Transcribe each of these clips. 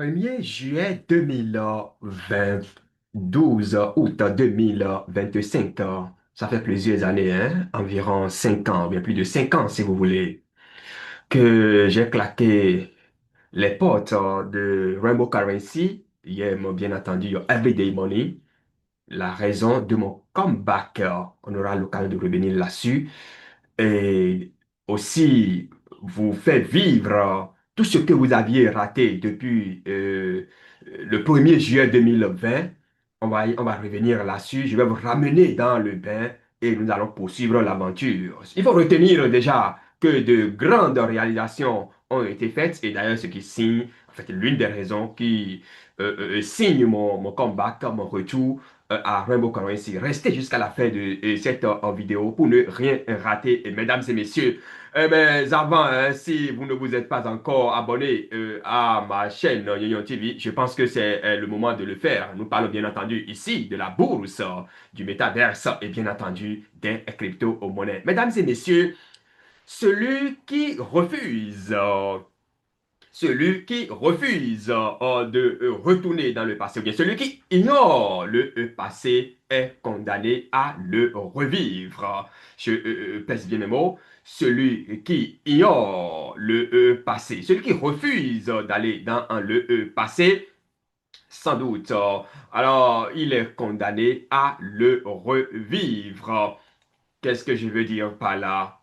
1er juillet 2022, août 2025, ça fait plusieurs années, hein, environ 5 ans, bien plus de 5 ans si vous voulez, que j'ai claqué les portes de Rainbow Currency. Hier, bien entendu, Everyday Money, la raison de mon comeback. On aura l'occasion de revenir là-dessus et aussi vous faire vivre tout ce que vous aviez raté depuis le 1er juillet 2020. On va revenir là-dessus. Je vais vous ramener dans le bain et nous allons poursuivre l'aventure. Il faut retenir déjà que de grandes réalisations ont été faites et d'ailleurs ce qui signe, en fait, l'une des raisons qui signe mon comeback, mon retour à Rainbow Currency. Restez jusqu'à la fin de cette vidéo pour ne rien rater. Et mesdames et messieurs, mais avant, hein, si vous ne vous êtes pas encore abonné à ma chaîne Yoyon TV, je pense que c'est le moment de le faire. Nous parlons bien entendu ici de la bourse, du métaverse et bien entendu des crypto-monnaies. Mesdames et messieurs, celui qui refuse de retourner dans le passé, ou bien celui qui ignore le passé est condamné à le revivre. Je pèse bien mes mots. Celui qui ignore le passé, celui qui refuse d'aller dans le passé, sans doute, alors il est condamné à le revivre. Qu'est-ce que je veux dire par là?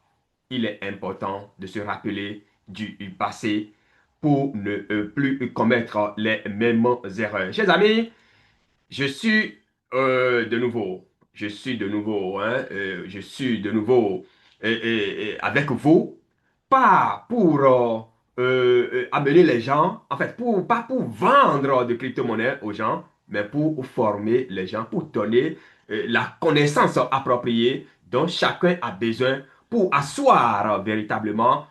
Il est important de se rappeler du passé pour ne plus commettre les mêmes erreurs. Chers amis, je suis de nouveau, je suis de nouveau avec vous, pas pour amener les gens, en fait, pas pour vendre de crypto-monnaies aux gens, mais pour former les gens, pour donner la connaissance appropriée dont chacun a besoin pour asseoir véritablement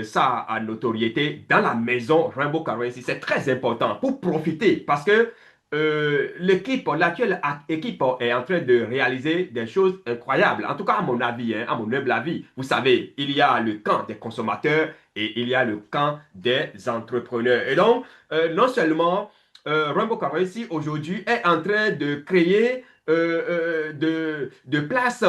sa notoriété dans la maison Rainbow Currency. C'est très important pour profiter parce que l'actuelle équipe est en train de réaliser des choses incroyables. En tout cas, à mon avis, hein, à mon humble avis. Vous savez, il y a le camp des consommateurs et il y a le camp des entrepreneurs. Et donc, non seulement Rainbow Currency aujourd'hui est en train de créer de place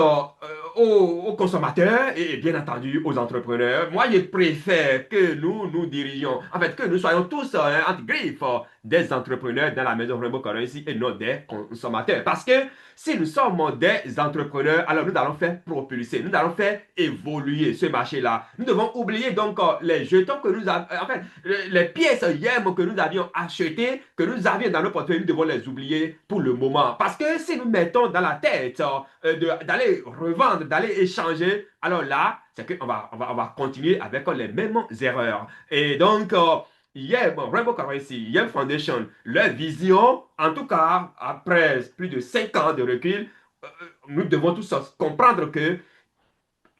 aux consommateurs et bien entendu aux entrepreneurs. Moi, je préfère que nous dirigeons, en fait, que nous soyons tous entre griffes des entrepreneurs dans la maison Rainbow Currency et non des consommateurs. Parce que si nous sommes des entrepreneurs, alors nous allons faire propulser, nous allons faire évoluer ce marché-là. Nous devons oublier donc les jetons que nous avons, en fait, les pièces YEM que nous avions achetées, que nous avions dans nos portefeuilles, nous devons les oublier pour le moment. Parce que si nous mettons dans la tête d'aller revendre, d'aller échanger, alors là, c'est qu'on va continuer avec les mêmes erreurs. Et donc, Yem, Rainbow Currency, Yem Foundation, leur vision, en tout cas, après plus de 5 ans de recul, nous devons tous comprendre que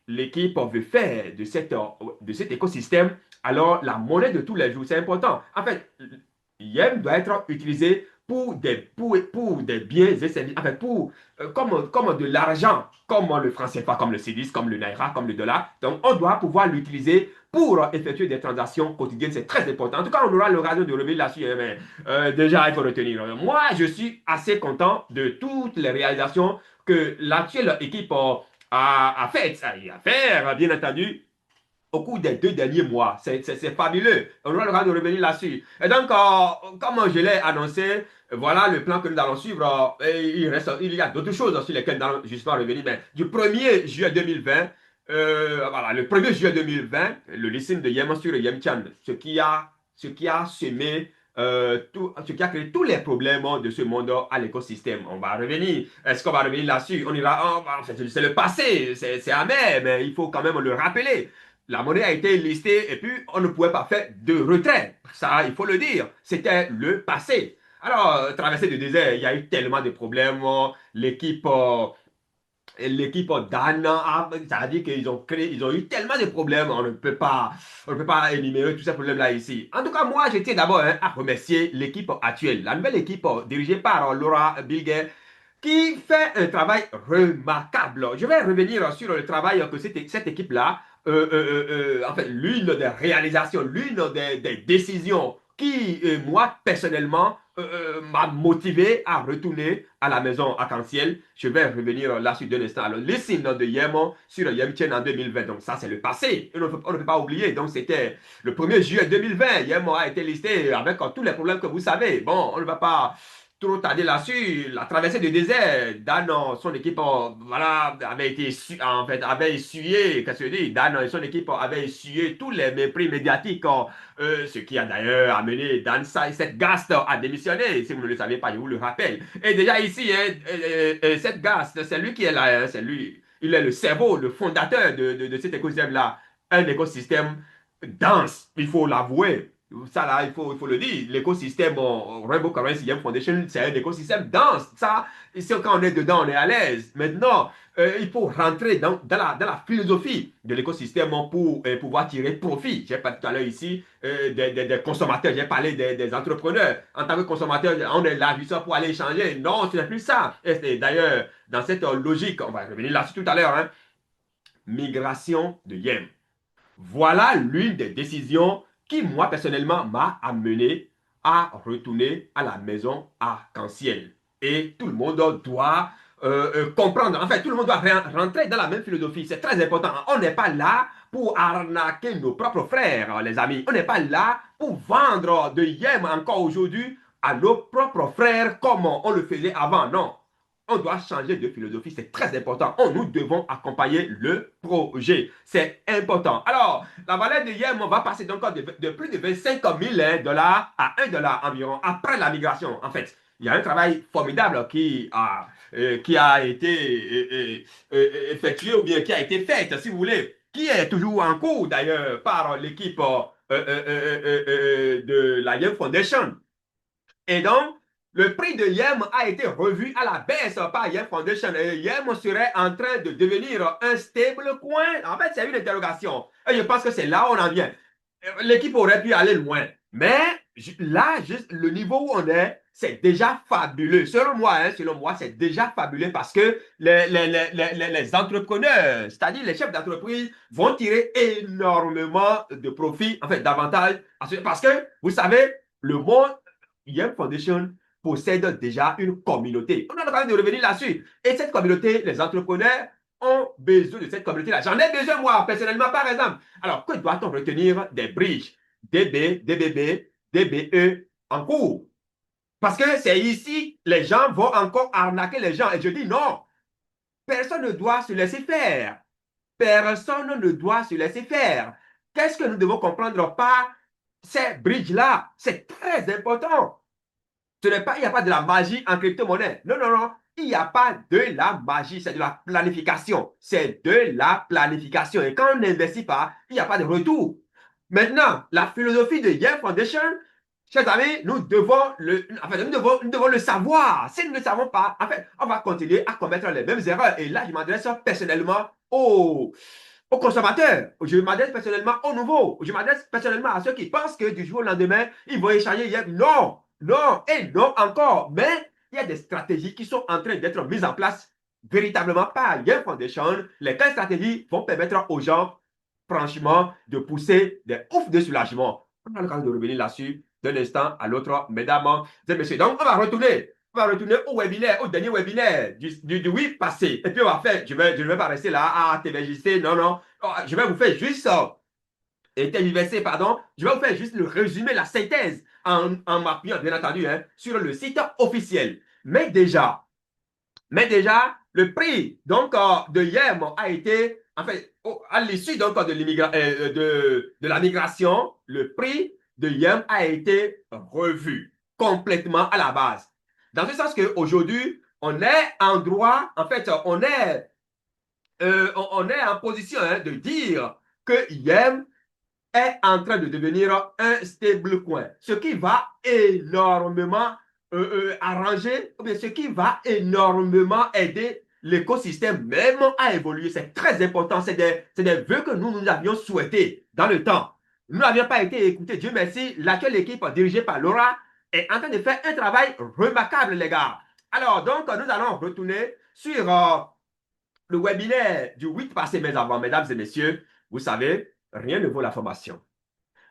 l'équipe veut faire de cet écosystème, alors la monnaie de tous les jours, c'est important. En fait, Yem doit être utilisé pour des biens et services, en fait, comme de l'argent, comme le franc CFA, comme le CEDIS, comme le Naira, comme le dollar. Donc, on doit pouvoir l'utiliser pour effectuer des transactions quotidiennes. C'est très important. En tout cas, on aura l'occasion de revenir là-dessus. Hein, mais déjà, il faut retenir. Moi, je suis assez content de toutes les réalisations que l'actuelle équipe a faites. Il y a à faire, bien entendu, au cours des 2 derniers mois. C'est fabuleux. On aura le droit de revenir là-dessus. Et donc, comme je l'ai annoncé, voilà le plan que nous allons suivre. Et il y a d'autres choses sur lesquelles nous allons justement revenir. Mais du 1er juillet 2020, voilà, le 1er juillet 2020, le listing de Yem sur Yemchan, ce qui a semé ce qui a créé tous les problèmes de ce monde à l'écosystème. On va revenir. Est-ce qu'on va revenir là-dessus? C'est le passé, c'est amer, mais il faut quand même le rappeler. La monnaie a été listée et puis on ne pouvait pas faire de retrait. Ça, il faut le dire. C'était le passé. Alors, traversée du désert, il y a eu tellement de problèmes. L'équipe d'Anna, ça a dit ils ont eu tellement de problèmes. On ne peut pas énumérer tous ces problèmes-là ici. En tout cas, moi, je tiens d'abord à remercier l'équipe actuelle. La nouvelle équipe dirigée par Laura Bilger qui fait un travail remarquable. Je vais revenir sur le travail que cette équipe-là, en fait, l'une des réalisations, l'une des décisions moi, personnellement, m'a motivé à retourner à la maison arc-en-ciel. Je vais revenir là sur deux instants. Alors, les signes de Yemo sur Yemchen en 2020. Donc, ça, c'est le passé. On ne peut pas oublier. Donc, c'était le 1er juillet 2020. Yemo a été listé avec tous les problèmes que vous savez. Bon, on ne va pas trop tarder là-dessus. La traversée du désert, Dan, son équipe, voilà, en fait, avait essuyé, qu'est-ce que je dis, Dan et son équipe avaient essuyé tous les mépris médiatiques, ce qui a d'ailleurs amené Dan cette Gast à démissionner. Si vous ne le savez pas, je vous le rappelle. Et déjà ici, hein, cette Gast, c'est lui qui est là, hein, c'est lui. Il est le cerveau, le fondateur de cet écosystème-là. Un écosystème dense, il faut l'avouer. Ça, là, il faut le dire. L'écosystème Rainbow Currency Game Foundation, c'est un écosystème dense. Ça, ici, quand on est dedans, on est à l'aise. Maintenant, il faut rentrer dans la philosophie de l'écosystème pour pouvoir tirer profit. J'ai parlé tout à l'heure ici des consommateurs, j'ai parlé des entrepreneurs. En tant que consommateur, on est là juste pour aller échanger. Non, ce n'est plus ça. Et d'ailleurs, dans cette logique, on va revenir là-dessus tout à l'heure, hein, migration de yens. Voilà l'une des décisions qui, moi, personnellement, m'a amené à retourner à la maison arc-en-ciel. Et tout le monde doit comprendre. En fait, tout le monde doit rentrer dans la même philosophie. C'est très important. On n'est pas là pour arnaquer nos propres frères, les amis. On n'est pas là pour vendre de yens encore aujourd'hui à nos propres frères comme on le faisait avant. Non. On doit changer de philosophie, c'est très important. Nous devons accompagner le projet. C'est important. Alors, la valeur de Yem va passer donc de plus de 25 000 dollars à 1 dollar environ après la migration. En fait, il y a un travail formidable qui a été effectué ou bien qui a été fait, si vous voulez, qui est toujours en cours d'ailleurs par l'équipe de la Yem Foundation. Et donc, le prix de Yem a été revu à la baisse par Yem Foundation. Et Yem serait en train de devenir un stable coin. En fait, c'est une interrogation. Et je pense que c'est là où on en vient. L'équipe aurait pu aller loin. Mais là, juste le niveau où on est, c'est déjà fabuleux. Selon moi, c'est déjà fabuleux parce que les entrepreneurs, c'est-à-dire les chefs d'entreprise, vont tirer énormément de profit, en fait, davantage. Parce que, vous savez, le monde Yem Foundation possède déjà une communauté. On a quand même de revenir là-dessus. Et cette communauté, les entrepreneurs ont besoin de cette communauté-là. J'en ai besoin, moi, personnellement, par exemple. Alors, que doit-on retenir des bridges DB, DBB, DBE en cours? Parce que c'est ici, les gens vont encore arnaquer les gens. Et je dis non, personne ne doit se laisser faire. Personne ne doit se laisser faire. Qu'est-ce que nous devons comprendre par ces bridges-là? C'est très important. Il n'y a pas de la magie en crypto-monnaie. Non, non, non. Il n'y a pas de la magie, c'est de la planification. C'est de la planification. Et quand on n'investit pas, il n'y a pas de retour. Maintenant, la philosophie de Yale Foundation, chers amis, nous devons le savoir. Si nous ne le savons pas, en fait, on va continuer à commettre les mêmes erreurs. Et là, je m'adresse personnellement aux consommateurs. Je m'adresse personnellement aux nouveaux. Je m'adresse personnellement à ceux qui pensent que du jour au lendemain, ils vont échanger. Non, non et non encore. Mais il y a des stratégies qui sont en train d'être mises en place véritablement par Yale Foundation. Les 15 stratégies vont permettre aux gens, franchement, de pousser des oufs de soulagement. On a le temps de revenir là-dessus d'un instant à l'autre, mesdames et messieurs. Donc, on va retourner au webinaire, au dernier webinaire du week passé. Et puis, on va faire, je ne vais pas rester là à TVJC, non, non. Je vais vous faire juste, TVJC, pardon, je vais vous faire juste le résumé, la synthèse, en m'appuyant, bien entendu, hein, sur le site officiel. Le prix donc, de hier a été, en fait, à l'issue donc, de la migration, le prix de Yem a été revu complètement à la base. Dans ce sens qu'aujourd'hui, on est en droit, en fait, on est en position hein, de dire que Yem est en train de devenir un stablecoin, ce qui va énormément arranger, ou bien ce qui va énormément aider l'écosystème même à évoluer. C'est très important. C'est des vœux que nous avions souhaités dans le temps. Nous n'avions pas été écoutés. Dieu merci, l'actuelle équipe dirigée par Laura est en train de faire un travail remarquable, les gars. Alors, donc, nous allons retourner sur le webinaire du 8 passé, mais avant, mesdames et messieurs, vous savez, rien ne vaut la formation.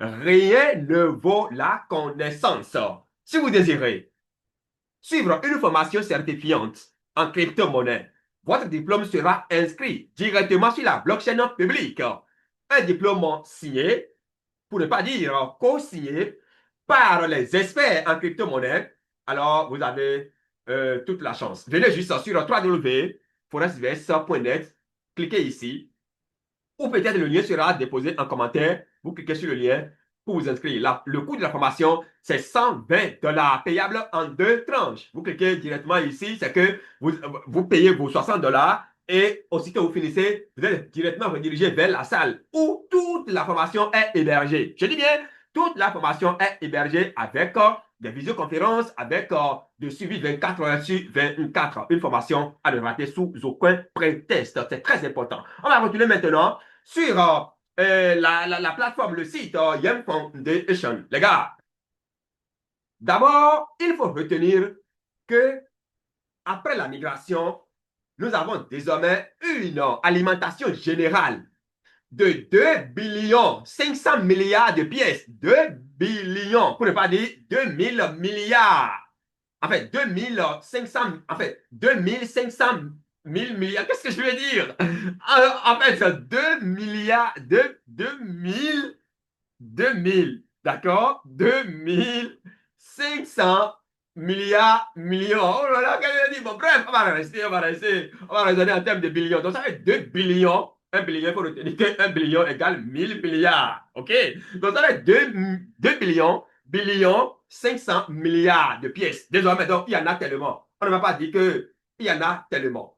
rien ne vaut la connaissance. Si vous désirez suivre une formation certifiante en crypto-monnaie, votre diplôme sera inscrit directement sur la blockchain publique. Un diplôme signé, pour ne pas dire co-signé, par les experts en crypto-monnaie. Alors, vous avez toute la chance. Venez juste sur www.forestvs.net, cliquez ici, ou peut-être le lien sera déposé en commentaire. Vous cliquez sur le lien pour vous inscrire. Là, le coût de la formation, c'est 120 dollars payable en deux tranches. Vous cliquez directement ici, c'est que vous payez vos 60 dollars et aussitôt vous finissez, vous êtes directement redirigé vers la salle où toute la formation est hébergée. Je dis bien, toute la formation est hébergée avec des visioconférences, avec de suivi 24 heures sur 24. Une formation à ne rater sous aucun prétexte. C'est très important. On va retourner maintenant sur la plateforme, le site Yem Foundation. Les gars, d'abord, il faut retenir que après la migration, nous avons désormais une alimentation générale de 2 500 milliards de pièces. 2 billions, pour ne pas dire 2000 milliards. En fait, 2500, en fait, 2500 1000 milliards. Qu'est-ce que je veux dire? En fait, c'est 2 milliards, 2000, d'accord? 2500 millions. Oh là là, qu'est-ce que je dis? Bon, bref, on va raisonner en termes de billions. Donc, ça fait 2 billions. Un billion, il faut retenir que 1 billion égale 1000 milliards. OK? Donc, ça fait 2 billions, 500 milliards de pièces. Désormais, donc, il y en a tellement. On ne va pas dire qu'il y en a tellement.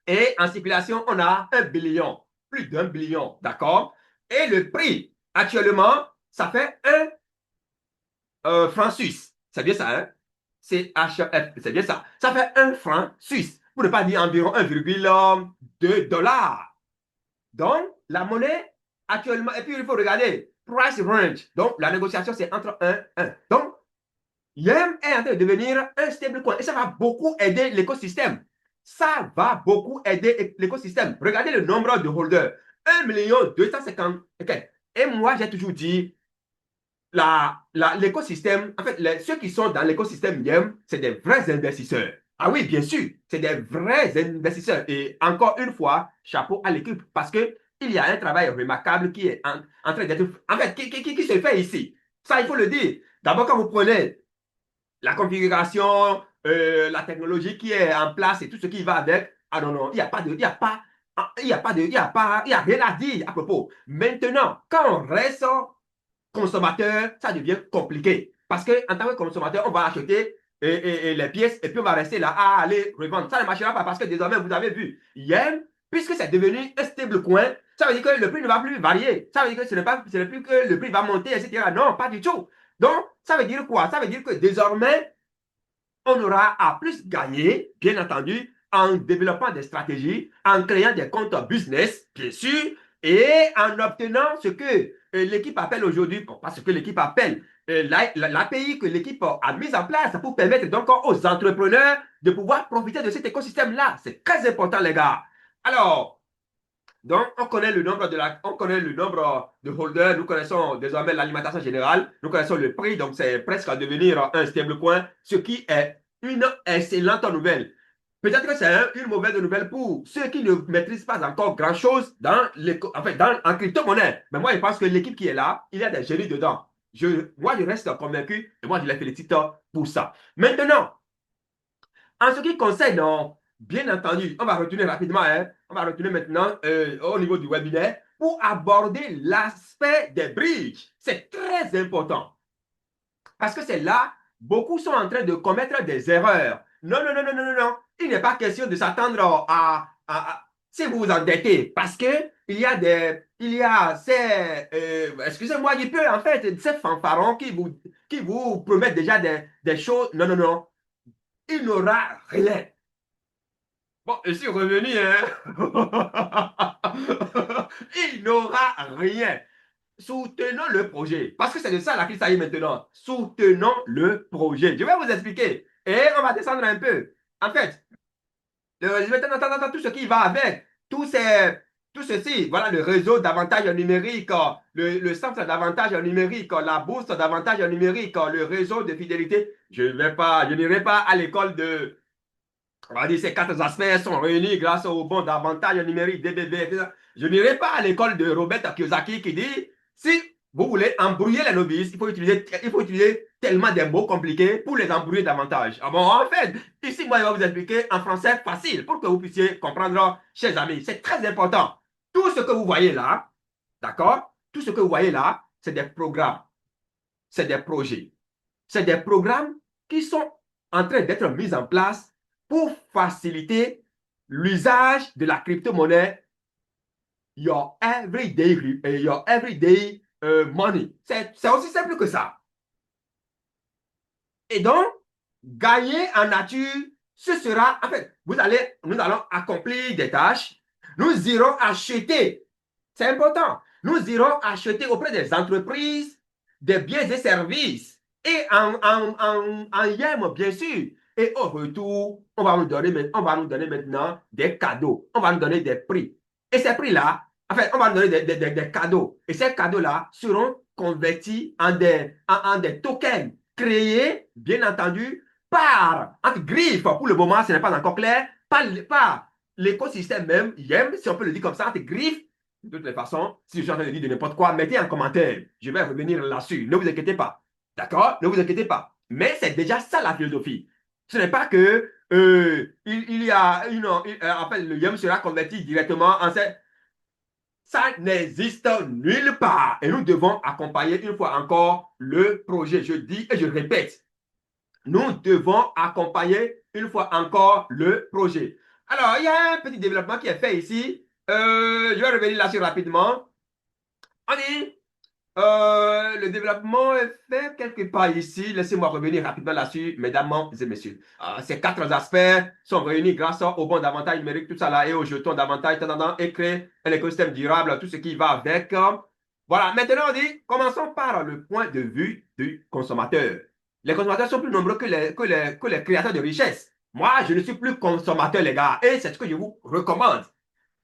Et en circulation, on a 1 billion, plus d'1 billion, d'accord? Et le prix, actuellement, ça fait 1 franc suisse. C'est bien ça, hein? CHF, c'est bien ça. Ça fait 1 franc suisse, pour ne pas dire environ 1,2 dollars. Donc, la monnaie, actuellement, et puis il faut regarder, price range. Donc, la négociation, c'est entre 1 et 1. Donc, YEM est en train de devenir un stablecoin et ça va beaucoup aider l'écosystème. Ça va beaucoup aider l'écosystème. Regardez le nombre de holders. 1 250 000. Et moi, j'ai toujours dit, l'écosystème, en fait, ceux qui sont dans l'écosystème YEM, c'est des vrais investisseurs. Ah oui, bien sûr, c'est des vrais investisseurs. Et encore une fois, chapeau à l'équipe parce que il y a un travail remarquable qui est en train d'être, en fait, qui se fait ici. Ça, il faut le dire. D'abord, quand vous prenez la configuration, la technologie qui est en place et tout ce qui va avec. Ah non, non, il n'y a pas de, il n'y a pas, il n'y a pas de, il n'y a pas, il y a rien à dire à propos. Maintenant, quand on reste consommateur, ça devient compliqué. Parce qu'en tant que consommateur, on va acheter les pièces et puis on va rester là à aller revendre. Ça ne marchera pas parce que désormais, vous avez vu, hier, puisque c'est devenu un stable coin, ça veut dire que le prix ne va plus varier. Ça veut dire que ce n'est plus que le prix va monter, etc. Non, pas du tout. Donc, ça veut dire quoi? Ça veut dire que désormais, on aura à plus gagner, bien entendu, en développant des stratégies, en créant des comptes business, bien sûr, et en obtenant ce que l'équipe appelle aujourd'hui, pas ce que l'équipe appelle, l'API que l'équipe a mis en place pour permettre donc aux entrepreneurs de pouvoir profiter de cet écosystème-là. C'est très important, les gars. Alors, donc, on connaît le nombre de holders, nous connaissons désormais l'alimentation générale, nous connaissons le prix, donc c'est presque à devenir un stablecoin, ce qui est une excellente nouvelle. Peut-être que c'est une mauvaise nouvelle pour ceux qui ne maîtrisent pas encore grand-chose en crypto-monnaie. Mais moi, je pense que l'équipe qui est là, il y a des génies dedans. Moi, je reste convaincu et moi, je les félicite pour ça. Maintenant, en ce qui concerne, bien entendu, on va retourner rapidement, hein, on va retourner maintenant au niveau du webinaire pour aborder l'aspect des bridges. C'est très important parce que c'est là, beaucoup sont en train de commettre des erreurs. Non, non, non, non, non, non, non. Il n'est pas question de s'attendre si vous vous endettez parce que il y a ces, excusez-moi, il peut en fait ces fanfarons qui vous promettent déjà des choses. Non, non, non. Il n'aura rien. Bon, je suis revenu, hein. Il n'aura rien. Soutenons le projet. Parce que c'est de ça la crise s'agit maintenant. Soutenons le projet. Je vais vous expliquer. Et on va descendre un peu. En fait, maintenant, tout ce qui va avec, tous ces, Tout ceci, voilà le réseau d'avantages numériques, le centre d'avantages numériques, la bourse d'avantages numériques, le réseau de fidélité. Je n'irai pas à l'école de, on va dire, ces quatre aspects sont réunis grâce au bon d'avantages numériques, DBB, etc. Je n'irai pas à l'école de Robert Kiyosaki qui dit, si vous voulez embrouiller les novices, il faut utiliser tellement de mots compliqués pour les embrouiller davantage. Ah bon, en fait, ici, moi, je vais vous expliquer en français facile pour que vous puissiez comprendre, chers amis. C'est très important. Tout ce que vous voyez là, d'accord? Tout ce que vous voyez là, c'est des programmes, c'est des projets, c'est des programmes qui sont en train d'être mis en place pour faciliter l'usage de la crypto-monnaie, your everyday money. C'est aussi simple que ça. Et donc, gagner en nature, ce sera, en fait, nous allons accomplir des tâches, nous irons acheter, c'est important, nous irons acheter auprès des entreprises des biens et services et en yem, bien sûr. Et au retour, on va nous donner maintenant des cadeaux, on va nous donner des prix. Et ces prix-là, en fait, on va nous donner des cadeaux. Et ces cadeaux-là seront convertis en des tokens créé, bien entendu, par, entre griffes, pour le moment, ce n'est pas encore clair, par l'écosystème même, YEM, si on peut le dire comme ça, entre griffes. De toutes les façons, si je suis en train de dire de n'importe quoi, mettez en commentaire. Je vais revenir là-dessus. Ne vous inquiétez pas. D'accord? Ne vous inquiétez pas. Mais c'est déjà ça la philosophie. Ce n'est pas que il y a une. En fait, le YEM sera converti directement en cette. Ça n'existe nulle part. Et nous devons accompagner une fois encore le projet. Je dis et je répète, nous devons accompagner une fois encore le projet. Alors, il y a un petit développement qui est fait ici. Je vais revenir là-dessus rapidement. On dit le développement est fait quelque part ici. Laissez-moi revenir rapidement là-dessus, mesdames et messieurs. Ces quatre aspects sont réunis grâce au bon d'avantage numérique, tout ça là, et au jeton d'avantage, et créer un écosystème durable, tout ce qui va avec. Voilà, maintenant on dit, commençons par le point de vue du consommateur. Les consommateurs sont plus nombreux que les créateurs de richesse. Moi, je ne suis plus consommateur, les gars, et c'est ce que je vous recommande.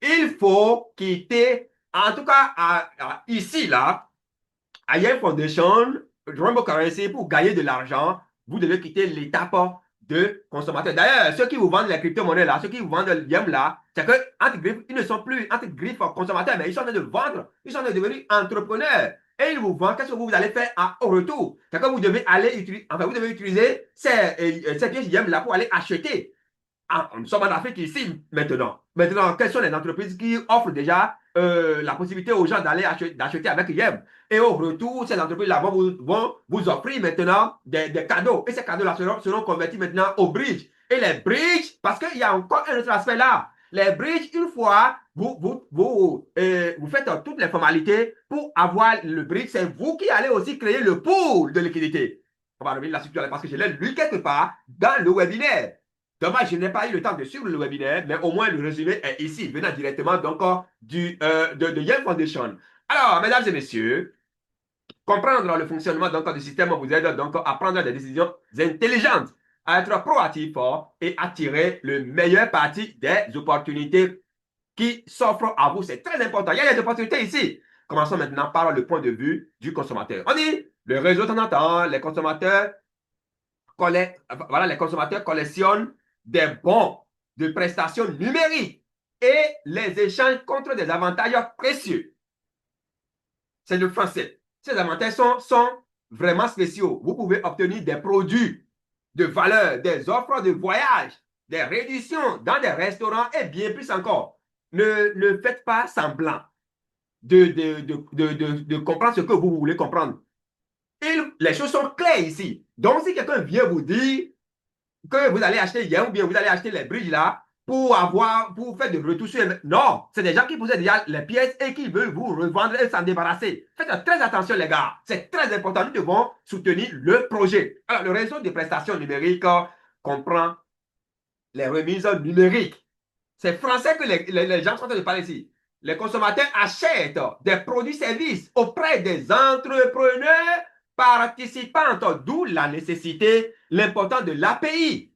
Il faut quitter, en tout cas ici, là, à Yen Foundation, Rainbow Currency, pour gagner de l'argent, vous devez quitter l'étape de consommateur. D'ailleurs, ceux qui vous vendent les crypto-monnaies là, ceux qui vous vendent le Yem là, c'est que entre griffes, ils ne sont plus entre griffes consommateurs, mais ils sont en train de vendre, ils sont en train de devenir entrepreneurs. Et ils vous vendent, qu'est-ce que vous allez faire au retour? C'est que vous devez aller utiliser, enfin, vous devez utiliser ces pièces Yem là pour aller acheter. Nous sommes en Afrique ici maintenant. Maintenant, quelles sont les entreprises qui offrent déjà la possibilité aux gens d'acheter avec Yem? Et au retour, ces entreprises-là vont vous offrir maintenant des cadeaux. Et ces cadeaux-là seront convertis maintenant au bridge. Et les bridges, parce qu'il y a encore un autre aspect là. Les bridges, une fois, vous faites toutes les formalités pour avoir le bridge, c'est vous qui allez aussi créer le pool de liquidité. On va revenir là-dessus parce que je l'ai lu quelque part dans le webinaire. Dommage, je n'ai pas eu le temps de suivre le webinaire, mais au moins le résumé est ici, venant directement donc de Yale Foundation. Alors, mesdames et messieurs, comprendre le fonctionnement donc, du système vous aide donc à prendre des décisions intelligentes, à être proactif et à tirer le meilleur parti des opportunités qui s'offrent à vous. C'est très important. Il y a des opportunités ici. Commençons maintenant par le point de vue du consommateur. On dit, le réseau de temps en temps, les consommateurs collectionnent des bons de prestations numériques et les échangent contre des avantages précieux. C'est le français. Ces avantages sont vraiment spéciaux. Vous pouvez obtenir des produits de valeur, des offres de voyage, des réductions dans des restaurants et bien plus encore. Ne faites pas semblant de comprendre ce que vous voulez comprendre. Les choses sont claires ici. Donc, si quelqu'un vient vous dire que vous allez acheter hier ou bien vous allez acheter les bridges là pour faire de retour sur. Non, c'est des gens qui possèdent déjà les pièces et qui veulent vous revendre et s'en débarrasser. Faites très attention, les gars. C'est très important. Nous devons soutenir le projet. Alors, le réseau de prestations numériques comprend les remises numériques. C'est français que les gens sont en train de parler ici. Les consommateurs achètent des produits-services auprès des entrepreneurs participantes, d'où la nécessité, l'importance de l'API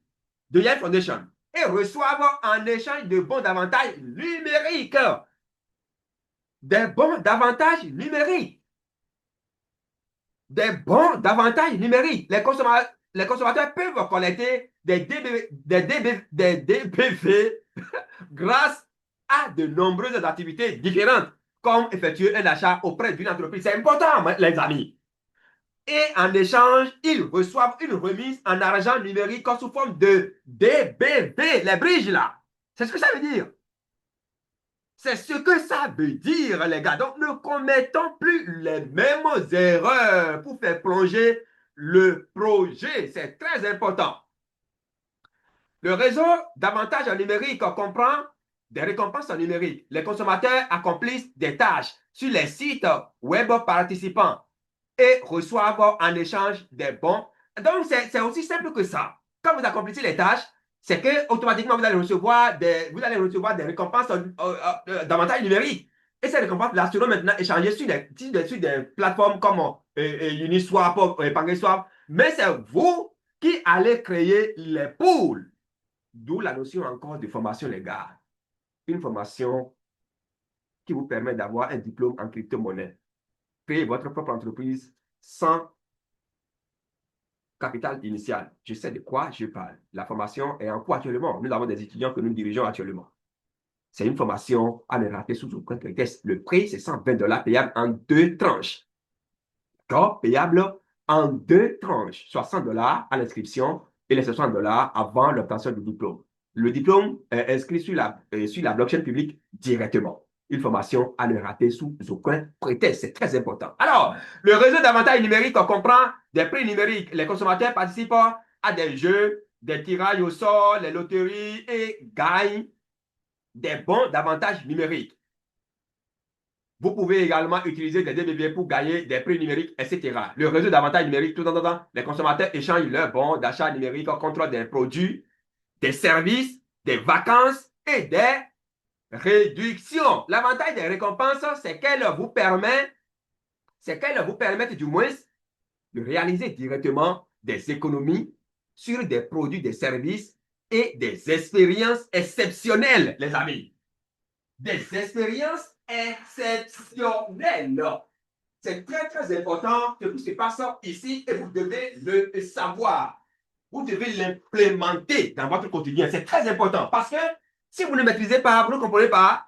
de Yale Foundation et reçoivent en échange de bons d'avantages numériques. des bons d'avantages numériques. Des bons d'avantages numériques. Les consommateurs peuvent collecter des DBV grâce à de nombreuses activités différentes, comme effectuer un achat auprès d'une entreprise. C'est important, les amis. Et en échange, ils reçoivent une remise en argent numérique sous forme de DBV, les bridges là. C'est ce que ça veut dire. C'est ce que ça veut dire, les gars. Donc, ne commettons plus les mêmes erreurs pour faire plonger le projet. C'est très important. Le réseau d'avantages en numérique comprend des récompenses en numérique. Les consommateurs accomplissent des tâches sur les sites web participants et reçoivent en échange des bons. Donc, c'est aussi simple que ça. Quand vous accomplissez les tâches, c'est que automatiquement vous allez recevoir des récompenses d'avantages numériques. Et ces récompenses-là seront maintenant échangées sur des plateformes comme Uniswap, PancakeSwap. Mais c'est vous qui allez créer les pools. D'où la notion encore de formation légale. Une formation qui vous permet d'avoir un diplôme en crypto-monnaie. Créer votre propre entreprise sans capital initial. Je sais de quoi je parle. La formation est en cours actuellement. Nous avons des étudiants que nous dirigeons actuellement. C'est une formation à ne rater sous aucun prétexte. Le prix, c'est 120 dollars payable en deux tranches. D'accord? Payable en deux tranches. 60 dollars à l'inscription et les 60 dollars avant l'obtention du diplôme. Le diplôme est inscrit sur la blockchain publique directement. Une formation à ne rater sous aucun prétexte. C'est très important. Alors, le réseau d'avantages numériques comprend des prix numériques. Les consommateurs participent à des jeux, des tirages au sort, les loteries et gagnent des bons d'avantages numériques. Vous pouvez également utiliser des DBV pour gagner des prix numériques, etc. Le réseau d'avantages numériques, tout en temps, les consommateurs échangent leurs bons d'achat numériques contre des produits, des services, des vacances et des réductions. L'avantage des récompenses, c'est qu'elles vous permettent du moins de réaliser directement des économies sur des produits, des services et des expériences exceptionnelles, les amis. Des expériences exceptionnelles. C'est très, très important que tout se passe ici et vous devez le savoir. Vous devez l'implémenter dans votre quotidien. C'est très important parce que si vous ne maîtrisez pas, vous ne comprenez pas,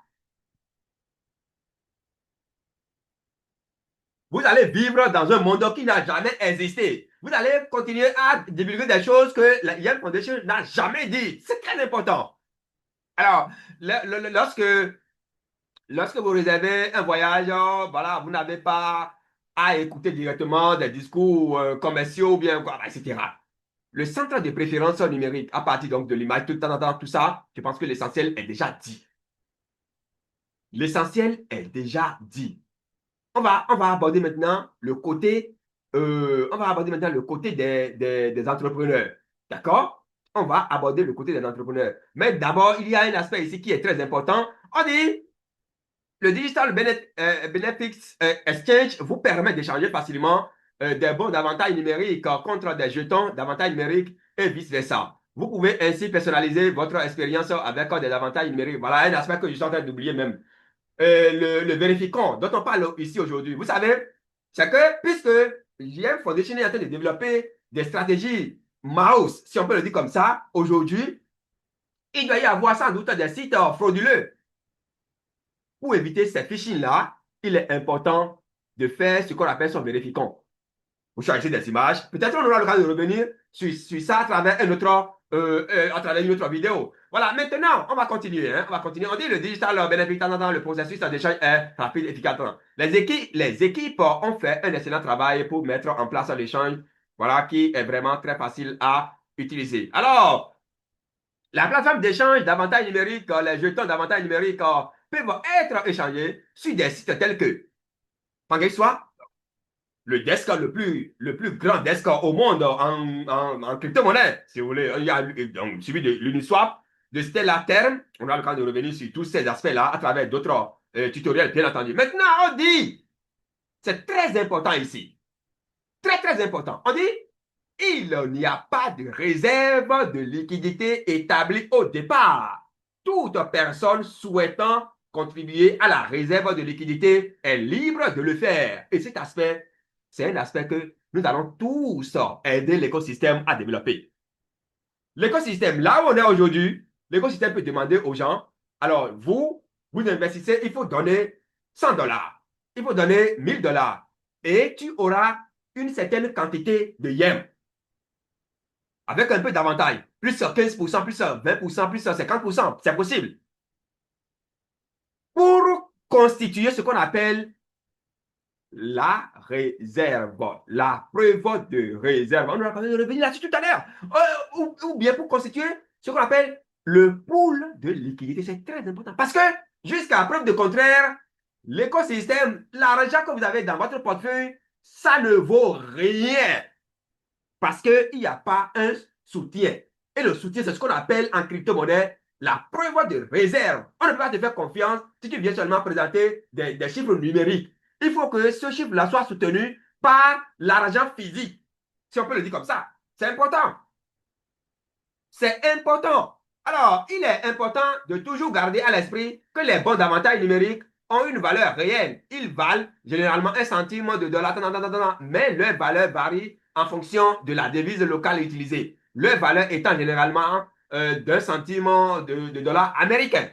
vous allez vivre dans un monde qui n'a jamais existé. Vous allez continuer à divulguer des choses que la Young Foundation n'a jamais dit. C'est très important. Alors, lorsque vous réservez un voyage, voilà, vous n'avez pas à écouter directement des discours commerciaux ou bien quoi, etc. Le centre de préférence numérique, à partir donc de l'image, tout ça, je pense que l'essentiel est déjà dit. L'essentiel est déjà dit. On va aborder maintenant le côté, des entrepreneurs. D'accord? On va aborder le côté des entrepreneurs. Mais d'abord, il y a un aspect ici qui est très important. On dit, le Digital Benefits Exchange vous permet d'échanger facilement des bons d'avantages numériques contre des jetons d'avantages numériques et vice-versa. Vous pouvez ainsi personnaliser votre expérience avec des avantages numériques. Voilà un aspect que je suis en train d'oublier même. Le vérificant dont on parle ici aujourd'hui. Vous savez, c'est que puisque JM Foundation est en train de développer des stratégies mouse, si on peut le dire comme ça, aujourd'hui, il doit y avoir sans doute des sites frauduleux. Pour éviter ces phishing-là, il est important de faire ce qu'on appelle son vérificant. Vous choisissez des images. Peut-être on aura le cas de revenir sur ça à travers une autre vidéo. Voilà, maintenant, on va continuer. On va continuer. On dit le digital benefit dans le processus d'échange est rapide et efficace. Les équipes ont fait un excellent travail pour mettre en place l'échange, voilà, qui est vraiment très facile à utiliser. Alors, la plateforme d'échange d'avantages numériques, les jetons d'avantages numériques peuvent être échangés sur des sites tels que PancakeSwap, le desk le plus grand desk au monde en crypto-monnaie, si vous voulez. Il y a donc, suivi de l'Uniswap, de Stellar Term. On a le temps de revenir sur tous ces aspects-là à travers d'autres tutoriels, bien entendu. Maintenant, on dit, c'est très important ici, très, très important. On dit, il n'y a pas de réserve de liquidité établie au départ. Toute personne souhaitant contribuer à la réserve de liquidité est libre de le faire. Et cet aspect, c'est un aspect que nous allons tous aider l'écosystème à développer. L'écosystème, là où on est aujourd'hui, l'écosystème peut demander aux gens, alors vous investissez, il faut donner 100 dollars, il faut donner 1000 dollars, et tu auras une certaine quantité de yens, avec un peu d'avantage, plus 15%, plus 20%, plus 50%, c'est possible. Pour constituer ce qu'on appelle la réserve, la preuve de réserve. On aura revenir là-dessus tout à l'heure. Ou bien pour constituer ce qu'on appelle le pool de liquidité. C'est très important parce que jusqu'à preuve de contraire, l'écosystème, l'argent que vous avez dans votre portefeuille, ça ne vaut rien parce qu'il n'y a pas un soutien. Et le soutien, c'est ce qu'on appelle en crypto-monnaie la preuve de réserve. On ne peut pas te faire confiance si tu viens seulement présenter des chiffres numériques. Il faut que ce chiffre-là soit soutenu par l'argent physique. Si on peut le dire comme ça. C'est important. C'est important. Alors, il est important de toujours garder à l'esprit que les bons d'avantage numériques ont une valeur réelle. Ils valent généralement 1 centime de dollar, mais leur valeur varie en fonction de la devise locale utilisée. Leur valeur étant généralement d'1 centime de dollar américain.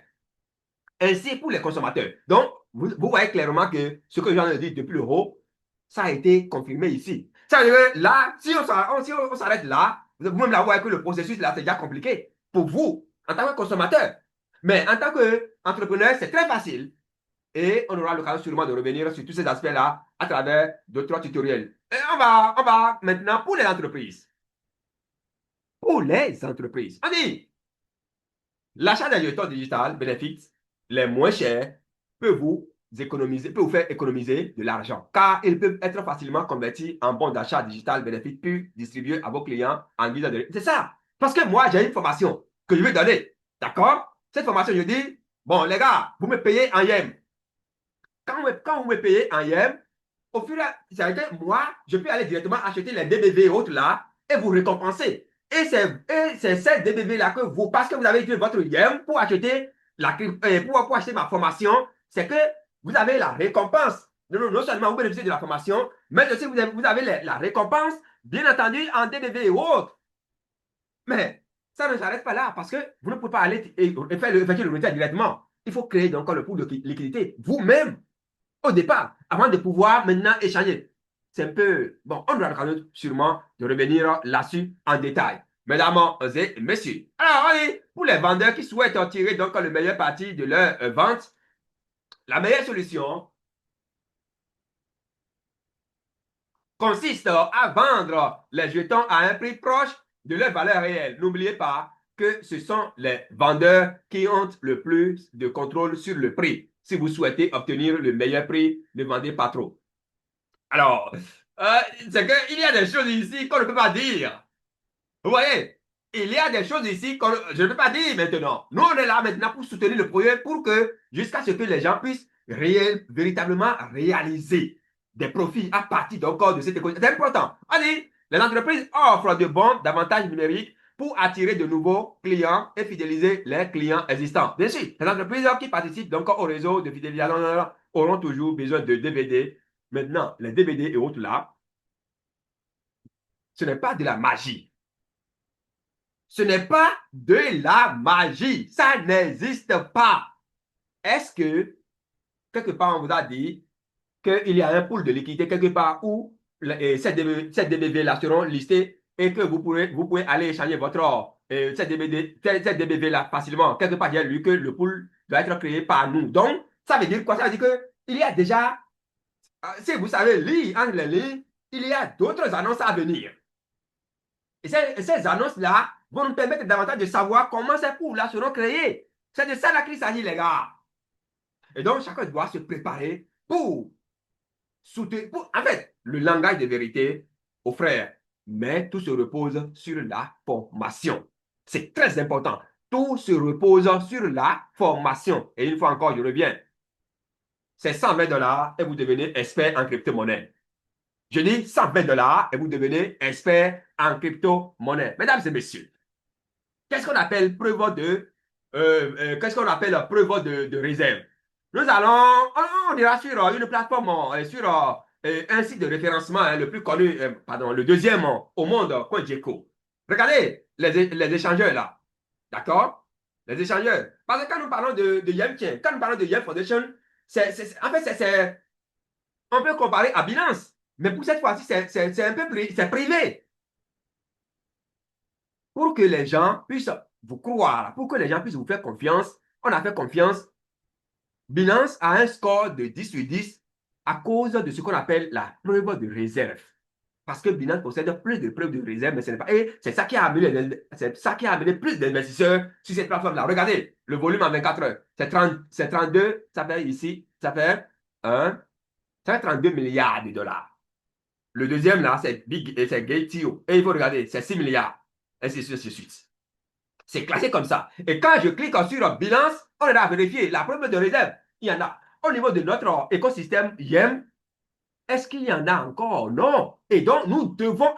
Ainsi pour les consommateurs. Donc, vous voyez clairement que ce que je viens de dire depuis le haut, ça a été confirmé ici. Ça veut dire que là, si on s'arrête là, vous-même là, vous voyez que le processus là, c'est déjà compliqué pour vous, en tant que consommateur. Mais en tant qu'entrepreneur, c'est très facile. Et on aura l'occasion sûrement de revenir sur tous ces aspects-là à travers d'autres tutoriels. Et on va maintenant pour les entreprises. Pour les entreprises. On dit, l'achat des jetons digital bénéfices les moins chers peut vous faire économiser de l'argent, car ils peuvent être facilement convertis en bons d'achat digital bénéfiques puis distribués à vos clients en guise de... C'est ça. Parce que moi, j'ai une formation que je vais donner. D'accord? Cette formation, je dis, bon, les gars, vous me payez en yens. Quand vous me payez en yens, au fur et à mesure, moi, je peux aller directement acheter les DBV et autres là et vous récompenser. Et c'est ces DBV-là que vous, parce que vous avez utilisé votre yen pour acheter, pour acheter ma formation, c'est que vous avez la récompense. Non seulement vous bénéficiez de la formation, mais aussi vous avez la récompense, bien entendu, en DBV et autres. Mais ça ne s'arrête pas là parce que vous ne pouvez pas aller et faire effectuer le retrait directement. Il faut créer donc le pool de liquidité vous-même au départ, avant de pouvoir maintenant échanger. C'est un peu... Bon, on aura l'occasion sûrement de revenir là-dessus en détail. Mesdames et messieurs. Alors, allez, pour les vendeurs qui souhaitent en tirer donc le meilleur parti de leur vente, la meilleure solution consiste à vendre les jetons à un prix proche de leur valeur réelle. N'oubliez pas que ce sont les vendeurs qui ont le plus de contrôle sur le prix. Si vous souhaitez obtenir le meilleur prix, ne vendez pas trop. Alors, c'est qu'il y a des choses ici qu'on ne peut pas dire. Vous voyez, il y a des choses ici que je ne peux pas dire maintenant. Nous, on est là maintenant pour soutenir le projet pour que, jusqu'à ce que les gens puissent véritablement réaliser des profits à partir d'encore de cette économie. C'est important. Allez, les entreprises offrent de bons d'avantages numériques pour attirer de nouveaux clients et fidéliser les clients existants. Bien sûr, les entreprises qui participent donc au réseau de fidélisation auront toujours besoin de DVD. Maintenant, les DVD et autres là, ce n'est pas de la magie. Ce n'est pas de la magie. Ça n'existe pas. Est-ce que, quelque part, on vous a dit qu'il y a un pool de liquidité quelque part où ces DBV-là seront listés et que vous pouvez aller échanger votre cette DBV-là facilement. Quelque part, il y a lu que le pool doit être créé par nous. Donc, ça veut dire quoi? Ça veut dire qu'il y a déjà, si vous savez lire entre les lignes, il y a d'autres annonces à venir. Et ces annonces-là vont nous permettre davantage de savoir comment ces pools-là seront créés. C'est de ça qu'il s'agit, les gars. Et donc, chacun doit se préparer pour soutenir. En fait, le langage de vérité aux frères. Mais tout se repose sur la formation. C'est très important. Tout se repose sur la formation. Et une fois encore, je reviens. C'est 120 dollars et vous devenez expert en crypto-monnaie. Je dis 120 dollars et vous devenez expert en crypto-monnaie. Mesdames et messieurs, qu'est-ce qu'on appelle preuve de réserve? Nous allons, on ira sur une plateforme, sur un site de référencement le plus connu, pardon, le deuxième au monde, CoinGecko. Regardez les échangeurs là. D'accord? Les échangeurs. Parce que quand nous parlons de Yemchen, quand nous parlons de Yem Foundation, en fait, on peut comparer à Binance. Mais pour cette fois-ci, c'est un peu c'est privé. Pour que les gens puissent vous croire, pour que les gens puissent vous faire confiance, on a fait confiance. Binance a un score de 10 sur 10 à cause de ce qu'on appelle la preuve de réserve. Parce que Binance possède plus de preuves de réserve, mais ce n'est pas. Et c'est ça qui a amené plus d'investisseurs sur cette plateforme-là. Regardez, le volume en 24 heures, c'est 32, ça fait ici, ça fait 32 milliards de dollars. Le deuxième, là, c'est Big et c'est Gate.io. Et il faut regarder, c'est 6 milliards. Et c'est ainsi de suite. C'est classé comme ça. Et quand je clique sur Binance, on est là à vérifier la preuve de réserve. Il y en a. Au niveau de notre écosystème YEM, est-ce qu'il y en a encore? Non. Et donc, nous devons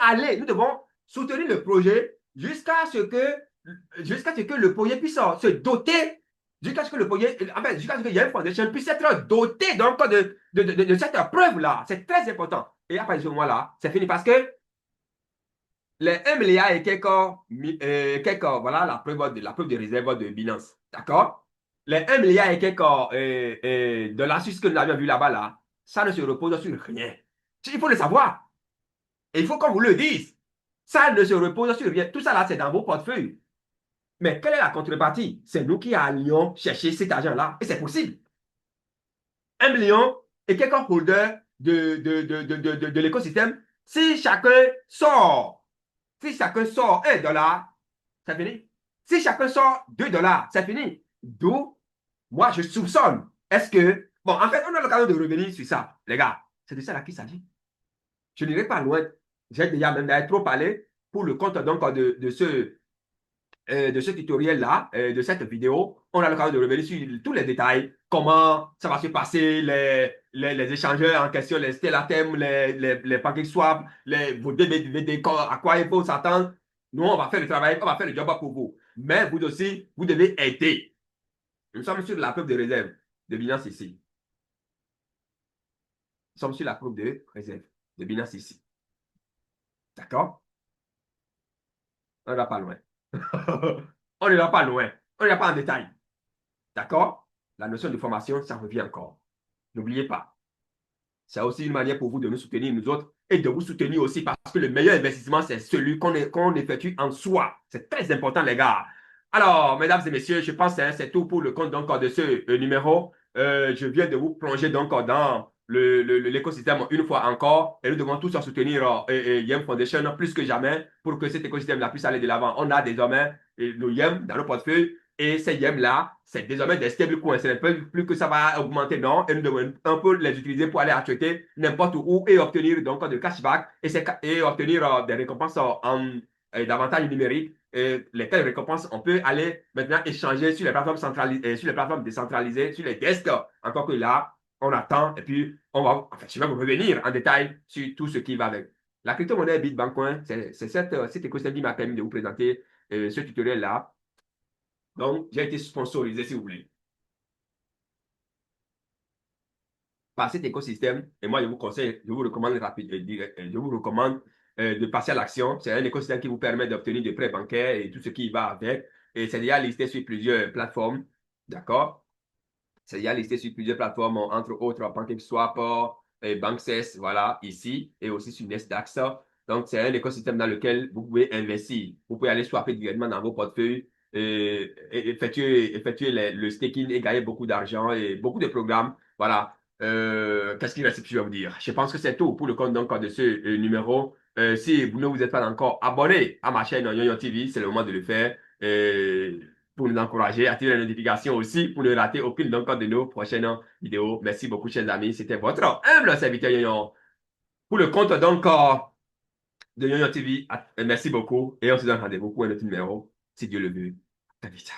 soutenir le projet jusqu'à ce que le projet puisse se doter, jusqu'à ce que le projet, en fait, jusqu'à ce que YEM Foundation puisse être doté donc de cette preuve-là. C'est très important. Et après ce moment-là, c'est fini parce que les 1 milliard et quelques, voilà la preuve de réserve de Binance. D'accord? Les 1 milliard et quelques de l'astuce que nous avions vu là-bas, là, ça ne se repose sur rien. Il faut le savoir. Et il faut qu'on vous le dise. Ça ne se repose sur rien. Tout ça là, c'est dans vos portefeuilles. Mais quelle est la contrepartie? C'est nous qui allions chercher cet argent-là. Et c'est possible. 1 million et quelques holders de l'écosystème. Si chacun sort Si chacun sort 1 dollar, c'est fini. Si chacun sort 2 dollars, c'est fini. D'où, moi, je soupçonne. Est-ce que. Bon, en fait, on a l'occasion de revenir sur ça, les gars. C'est de ça là qu'il s'agit. Je n'irai pas loin. J'ai déjà même trop parlé pour le compte donc de ce tutoriel-là, de cette vidéo. On a l'occasion de revenir sur tous les détails, comment ça va se passer, les échangeurs en question, les Stellatem, les PancakeSwap, vos DBD, à quoi il faut s'attendre. Nous, on va faire le travail, on va faire le job pour vous. Mais vous aussi, vous devez aider. Nous sommes sur la preuve de réserve de Binance ici. Nous sommes sur la preuve de réserve de Binance ici. D'accord? On ne va pas loin. On ne va pas loin. On ne va pas en détail. D'accord? La notion de formation, ça revient encore. N'oubliez pas. C'est aussi une manière pour vous de nous soutenir, nous autres, et de vous soutenir aussi parce que le meilleur investissement, c'est celui qu'on effectue en soi. C'est très important, les gars. Alors, mesdames et messieurs, je pense que c'est tout pour le compte donc, de ce numéro. Je viens de vous plonger donc dans l'écosystème une fois encore et nous devons tous en soutenir Yem Foundation plus que jamais pour que cet écosystème-là puisse aller de l'avant. On a désormais nos Yem dans nos portefeuilles et ces yens-là, c'est désormais des stablecoins. Ce n'est pas plus que ça va augmenter, non. Et nous devons un peu les utiliser pour aller acheter n'importe où et obtenir donc de cashback et obtenir des récompenses davantage numériques. Et lesquelles récompenses on peut aller maintenant échanger sur les plateformes centralisées, sur les plateformes décentralisées, sur les desks. Encore que là, on attend et puis on va, en fait, je vais vous revenir en détail sur tout ce qui va avec. La crypto-monnaie Bitcoin, c'est cet écosystème qui m'a permis de vous présenter ce tutoriel-là. Donc, j'ai été sponsorisé, si vous voulez, par cet écosystème. Et moi, je vous conseille, je vous recommande je vous recommande de passer à l'action. C'est un écosystème qui vous permet d'obtenir des prêts bancaires et tout ce qui va avec. Et c'est déjà listé sur plusieurs plateformes. D'accord? C'est déjà listé sur plusieurs plateformes, entre autres PancakeSwap et Banksess, voilà, ici, et aussi sur Nasdaq. Donc, c'est un écosystème dans lequel vous pouvez investir. Vous pouvez aller swapper directement dans vos portefeuilles et effectuer le staking et gagner beaucoup d'argent et beaucoup de programmes. Voilà. Qu'est-ce qu'il reste que je vais vous dire? Je pense que c'est tout pour le compte donc, de ce numéro. Si vous ne vous êtes pas encore abonné à ma chaîne YoYo TV, c'est le moment de le faire. Pour nous encourager, activer les notifications aussi pour ne rater aucune donc, de nos prochaines vidéos. Merci beaucoup, chers amis. C'était votre humble serviteur YoYo. Pour le compte donc de YoYo TV, merci beaucoup et on se donne rendez-vous pour un autre numéro, si Dieu le veut. À très vite.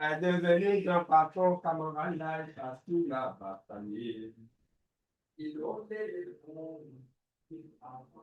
est devenu grand patron, camarade, partout la bataille. Il ont fait le monde.